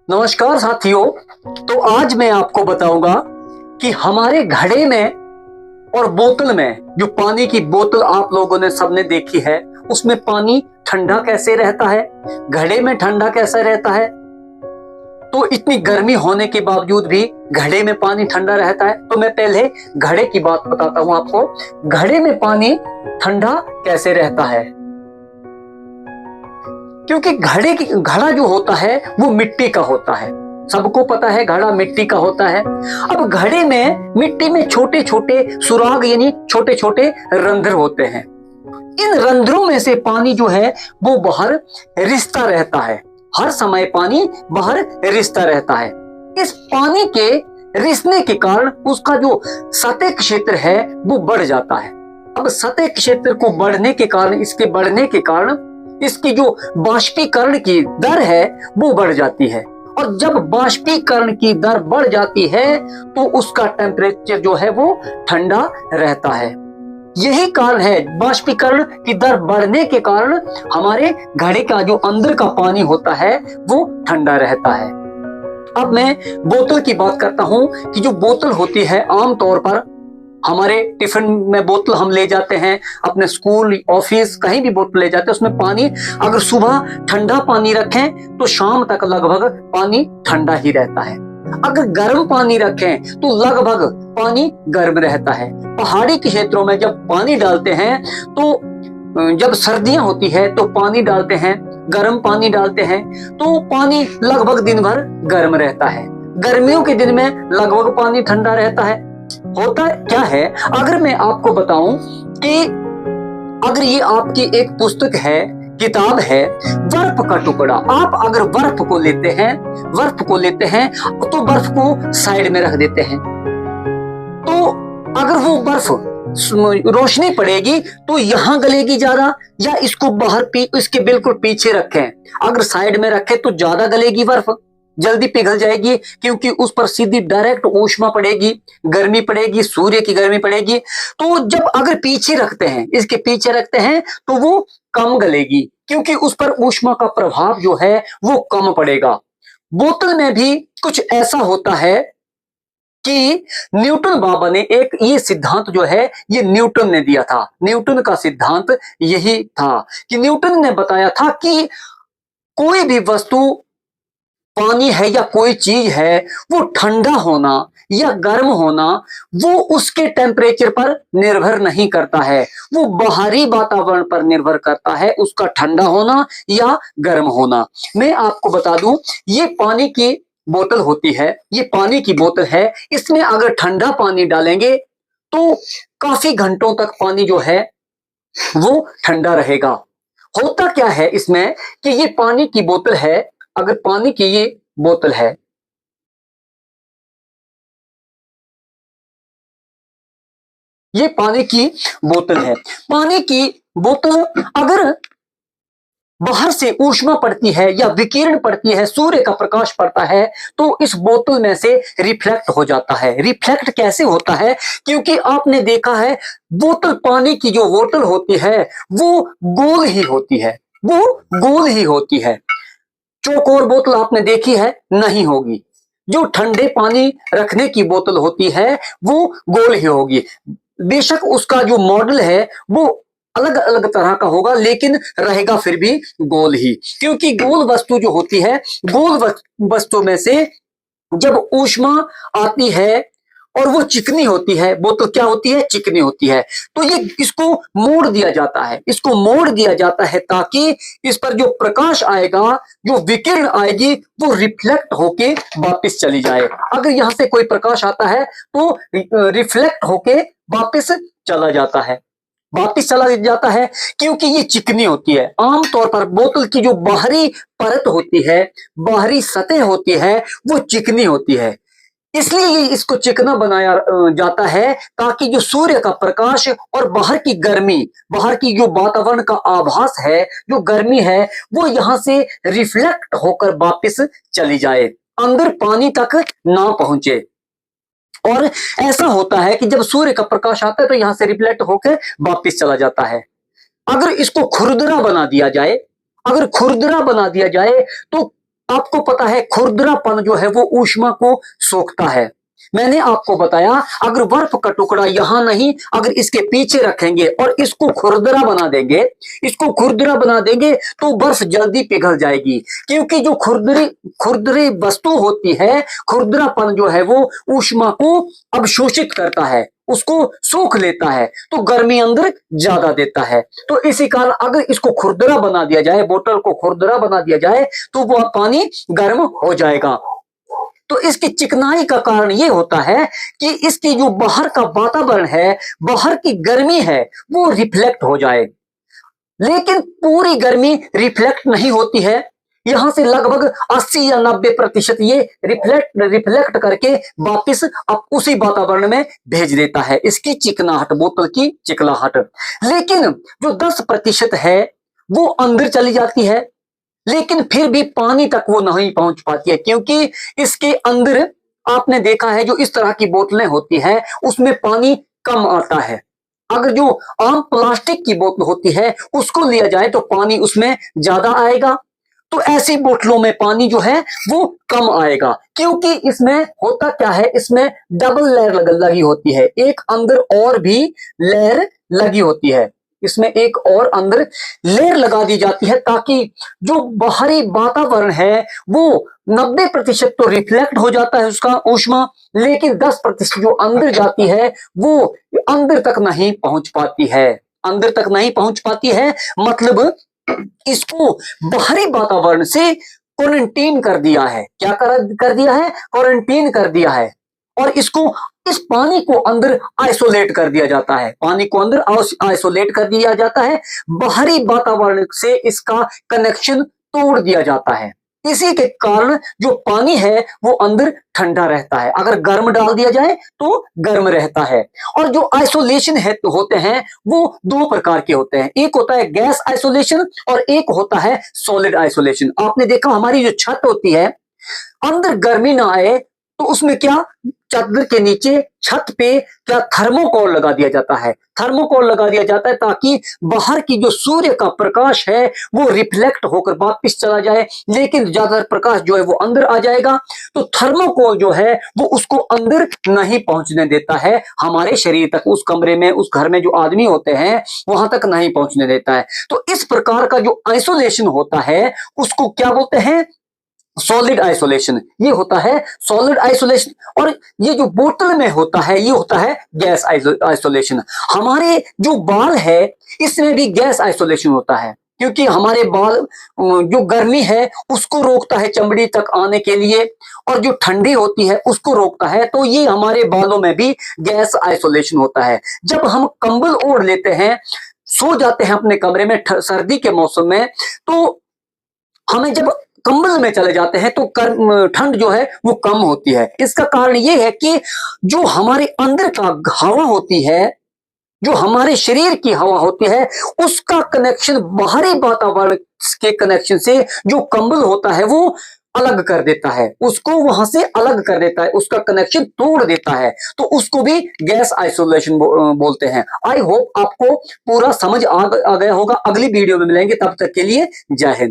नमस्कार साथियों। तो आज मैं आपको बताऊंगा कि हमारे घड़े में और बोतल में, जो पानी की बोतल आप लोगों ने सबने देखी है, उसमें पानी ठंडा कैसे रहता है, घड़े में ठंडा कैसा रहता है। तो इतनी गर्मी होने के बावजूद भी घड़े में पानी ठंडा रहता है। तो मैं पहले घड़े की बात बताता हूं आपको, घड़े में पानी ठंडा कैसे रहता है। क्योंकि घड़ा जो होता है वो मिट्टी का होता है, सबको पता है घड़ा मिट्टी का होता है। अब घड़े में मिट्टी में छोटे छोटे सुराग यानी छोटे छोटे रंध्र होते हैं। इन रंध्रों में से पानी जो है वो बाहर रिसता रहता है, हर समय पानी बाहर रिसता रहता है। इस पानी के रिसने के कारण उसका जो सतह क्षेत्र है वो बढ़ जाता है। अब सतह क्षेत्र को बढ़ने के कारण, इसके बढ़ने के कारण इसकी जो बाष्पीकरण की दर है वो बढ़ जाती है। और जब बाष्पीकरण की दर बढ़ जाती है तो उसका टेम्परेचर जो है वो ठंडा रहता है। यही कारण है, बाष्पीकरण की दर बढ़ने के कारण हमारे घड़े का जो अंदर का पानी होता है वो ठंडा रहता है। अब मैं बोतल की बात करता हूं कि जो बोतल होती है, आमतौर पर हमारे टिफिन में बोतल हम ले जाते हैं, अपने स्कूल ऑफिस कहीं भी बोतल ले जाते हैं, उसमें पानी अगर सुबह ठंडा पानी रखें तो शाम तक लगभग पानी ठंडा ही रहता है। अगर गर्म पानी रखें तो लगभग पानी गर्म रहता है। पहाड़ी के क्षेत्रों में जब पानी डालते हैं तो जब सर्दियां होती है तो पानी डालते हैं, गर्म पानी डालते हैं तो पानी लगभग दिन भर गर्म रहता है। गर्मियों के दिन में लगभग पानी ठंडा रहता है। होता क्या है, अगर मैं आपको बताऊं कि अगर ये आपकी एक पुस्तक है, किताब है, बर्फ का टुकड़ा, आप अगर बर्फ को लेते हैं तो बर्फ को साइड में रख देते हैं, तो अगर वो बर्फ रोशनी पड़ेगी तो यहां गलेगी ज्यादा, या इसको बाहर इसके बिल्कुल पीछे रखें, अगर साइड में रखें तो ज्यादा गलेगी बर्फ, जल्दी पिघल जाएगी, क्योंकि उस पर सीधी डायरेक्ट ऊष्मा पड़ेगी, गर्मी पड़ेगी, सूर्य की गर्मी पड़ेगी। तो जब अगर पीछे रखते हैं, इसके पीछे रखते हैं तो वो कम गलेगी, क्योंकि उस पर ऊष्मा का प्रभाव जो है वो कम पड़ेगा। बोतल में भी कुछ ऐसा होता है कि न्यूटन बाबा ने एक ये सिद्धांत जो है ये न्यूटन ने दिया था। न्यूटन का सिद्धांत यही था कि न्यूटन ने बताया था कि कोई भी वस्तु, पानी है या कोई चीज है, वो ठंडा होना या गर्म होना वो उसके टेम्परेचर पर निर्भर नहीं करता है, वो बाहरी वातावरण पर निर्भर करता है, उसका ठंडा होना या गर्म होना। मैं आपको बता दूं, ये पानी की बोतल होती है, ये पानी की बोतल है, इसमें अगर ठंडा पानी डालेंगे तो काफी घंटों तक पानी जो है वो ठंडा रहेगा। होता क्या है इसमें कि ये पानी की बोतल है, अगर पानी की ये बोतल है, ये पानी की बोतल है, पानी की बोतल अगर बाहर से ऊष्मा पड़ती है या विकिरण पड़ती है, सूर्य का प्रकाश पड़ता है, तो इस बोतल में से रिफ्लेक्ट हो जाता है। रिफ्लेक्ट कैसे होता है, क्योंकि आपने देखा है बोतल, पानी की जो बोतल होती है वो गोल ही होती है, वो गोल ही होती है। चौकोर बोतल आपने देखी है? नहीं होगी। जो ठंडे पानी रखने की बोतल होती है वो गोल ही होगी। बेशक उसका जो मॉडल है वो अलग अलग तरह का होगा, लेकिन रहेगा फिर भी गोल ही, क्योंकि गोल वस्तु जो होती है, गोल वस्तु में से जब ऊष्मा आती है और वो चिकनी होती है, बोतल क्या होती है? चिकनी होती है। तो ये इसको मोड़ दिया जाता है, इसको मोड़ दिया जाता है ताकि इस पर जो प्रकाश आएगा, जो विकिरण आएगी, वो रिफ्लेक्ट होके वापस चली जाए। अगर यहां से कोई प्रकाश आता है तो रिफ्लेक्ट होके वापस चला जाता है, वापिस चला जाता है, क्योंकि ये चिकनी होती है। आमतौर पर बोतल की जो बाहरी परत होती है, बाहरी सतह होती है, वो चिकनी होती है, इसलिए ये इसको चिकना बनाया जाता है ताकि जो सूर्य का प्रकाश और बाहर की गर्मी, बाहर की जो वातावरण का आभास है, जो गर्मी है, वो यहां से रिफ्लेक्ट होकर वापस चली जाए, अंदर पानी तक ना पहुंचे। और ऐसा होता है कि जब सूर्य का प्रकाश आता है तो यहां से रिफ्लेक्ट होकर वापस चला जाता है। अगर इसको खुरदरा बना दिया जाए, अगर खुरदरा बना दिया जाए तो आपको पता है खुरदरापन जो है वो ऊष्मा को सोखता है। मैंने आपको बताया अगर बर्फ का टुकड़ा यहां नहीं, अगर इसके पीछे रखेंगे और इसको खुरदरा बना देंगे, इसको खुरदरा बना देंगे तो बर्फ जल्दी पिघल जाएगी, क्योंकि जो खुरदरी वस्तु होती है, खुरदरापन जो है वो ऊष्मा को अवशोषित करता है, उसको सोख लेता है, तो गर्मी अंदर ज्यादा देता है। तो इसी कारण अगर इसको खुरदरा बना दिया जाए, बोतल को खुरदरा बना दिया जाए तो वह पानी गर्म हो जाएगा। तो इसकी चिकनाई का कारण यह होता है कि इसकी जो बाहर का वातावरण है, बाहर की गर्मी है, वो रिफ्लेक्ट हो जाए। लेकिन पूरी गर्मी रिफ्लेक्ट नहीं होती है, यहां से लगभग 80 या 90% ये रिफ्लेक्ट करके वापिस अब उसी वातावरण में भेज देता है, इसकी चिकनाहट, बोतल की चिकनाहट। लेकिन जो 10% है वो अंदर चली जाती है, लेकिन फिर भी पानी तक वो नहीं पहुंच पाती है, क्योंकि इसके अंदर आपने देखा है जो इस तरह की बोतलें होती हैं उसमें पानी कम आता है। अगर जो आम प्लास्टिक की बोतल होती है उसको लिया जाए तो पानी उसमें ज्यादा आएगा, तो ऐसी बोतलों में पानी जो है वो कम आएगा, क्योंकि इसमें होता क्या है, इसमें डबल लेयर लगी होती है, एक अंदर और भी लेयर लगी होती है, इसमें एक और अंदर लेयर लगा दी जाती है, ताकि जो बाहरी वातावरण है वो 90% तो रिफ्लेक्ट हो जाता है उसका ऊष्मा, लेकिन 10% जो अंदर जाती है वो अंदर तक नहीं पहुंच पाती है, अंदर तक नहीं पहुंच पाती है। मतलब इसको बाहरी वातावरण से क्वारंटीन कर दिया है। क्या कर दिया है? क्वारंटीन कर दिया है। और इसको, इस पानी को अंदर आइसोलेट कर दिया जाता है, पानी को अंदर आइसोलेट कर दिया जाता है, बाहरी वातावरण से इसका कनेक्शन तोड़ दिया जाता है। इसी के कारण जो पानी है वो अंदर ठंडा रहता है, अगर गर्म डाल दिया जाए तो गर्म रहता है। और जो आइसोलेशन है तो होते हैं वो दो प्रकार के होते हैं, एक होता है गैस आइसोलेशन और एक होता है सॉलिड आइसोलेशन। आपने देखा हमारी जो छत होती है, अंदर गर्मी ना आए तो उसमें क्या, चादर के नीचे छत पे क्या थर्मोकोल लगा दिया जाता है, थर्मोकोल लगा दिया जाता है ताकि बाहर की जो सूर्य का प्रकाश है वो रिफ्लेक्ट होकर वापस चला जाए, लेकिन ज्यादा प्रकाश जो है वो अंदर आ जाएगा। तो थर्मोकोल जो है वो उसको अंदर नहीं पहुंचने देता है, हमारे शरीर तक, उस कमरे में, उस घर में जो आदमी होते हैं वहां तक नहीं पहुंचने देता है। तो इस प्रकार का जो आइसोलेशन होता है उसको क्या बोलते हैं? Solid isolation. ये होता है सॉलिड आइसोलेशन। और ये जो बोतल में होता है ये होता है गैस आइसोलेशन। हमारे जो बाल है इसमें भी गैस आइसोलेशन होता है, क्योंकि हमारे बाल जो गर्मी है उसको रोकता है चमड़ी तक आने के लिए, और जो ठंडी होती है उसको रोकता है, तो ये हमारे बालों में भी गैस आइसोलेशन होता है। जब हम कंबल ओढ़ लेते हैं, सो जाते हैं अपने कमरे में सर्दी के मौसम में, तो हमें जब कंबल में चले जाते हैं तो ठंड जो है वो कम होती है। इसका कारण ये है कि जो हमारे अंदर का हवा होती है, जो हमारे शरीर की हवा होती है, उसका कनेक्शन बाहरी वातावरण के कनेक्शन से जो कंबल होता है वो अलग कर देता है, उसको वहां से अलग कर देता है, उसका कनेक्शन तोड़ देता है, तो उसको भी गैस आइसोलेशन बोलते हैं। आई होप आपको पूरा समझ आ गया होगा। अगली वीडियो में मिलेंगे, तब तक के लिए जय हिंद।